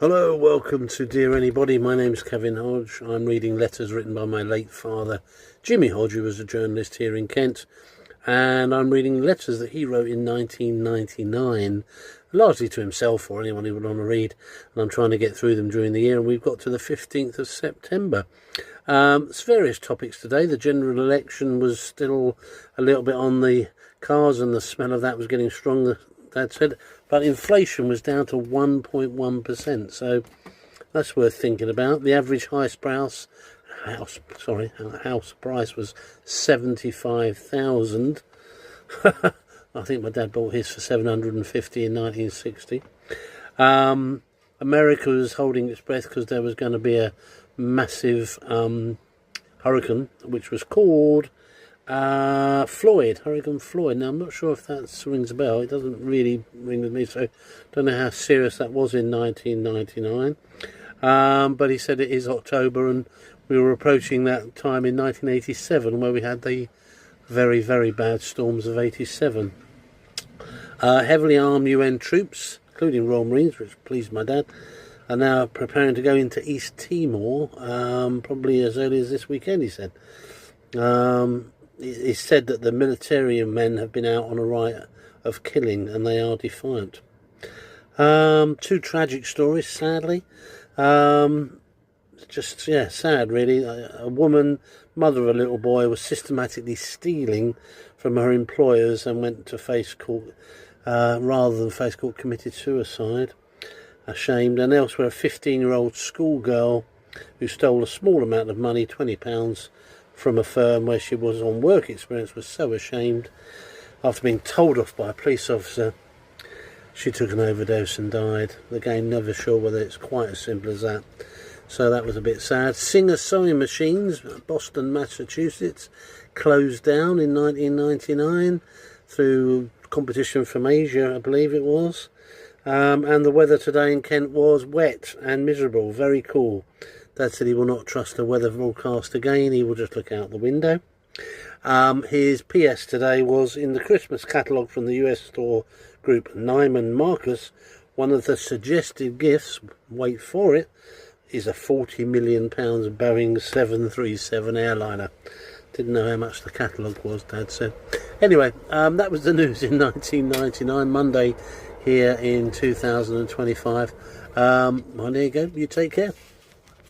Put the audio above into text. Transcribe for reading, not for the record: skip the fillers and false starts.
Hello, welcome to Dear Anybody. My name's Kevin Hodge. I'm reading letters written by my late father, Jimmy Hodge, who was a journalist here in Kent. And I'm reading letters that he wrote in 1999, largely to himself or anyone who would want to read. And I'm trying to get through them during the year. And we've got to the 15th of September. It's various topics today. The general election was still a little bit on the cards, and the smell of that was getting stronger, Dad said. But inflation was down to 1.1%, so that's worth thinking about. The average house price was 75,000. I think my dad bought his for 750 in 1960. America was holding its breath because there was going to be a massive hurricane, which was called Hurricane Floyd. Now, I'm not sure if that rings a bell. It doesn't really ring with me, so don't know how serious that was in 1999. But he said it is October, and we were approaching that time in 1987 where we had the very, very bad storms of 87. Heavily armed UN troops, including Royal Marines, which pleased my dad, are now preparing to go into East Timor, probably as early as this weekend, he said. He said that the military men have been out on a riot of killing, and they are defiant. Two tragic stories, sadly. Sad, really. A woman, mother of a little boy, was systematically stealing from her employers and went to face court, rather than face court, committed suicide. Ashamed. And elsewhere, a 15-year-old schoolgirl who stole a small amount of money, £20, from a firm where she was on work experience, was so ashamed. After being told off by a police officer, she took an overdose and died. Again, never sure whether it's quite as simple as that. So that was a bit sad. Singer Sewing Machines, Boston, Massachusetts, closed down in 1999 through competition from Asia, I believe it was. And the weather today in Kent was wet and miserable, very cool. Dad said he will not trust the weather forecast again. He will just look out the window. His PS today was in the Christmas catalogue from the US store group Neiman Marcus. One of the suggested gifts, wait for it, is a £40 million Boeing 737 airliner. Didn't know how much the catalogue was, Dad said. Anyway, that was the news in 1999, Monday here in 2025. Well, there you go. You take care.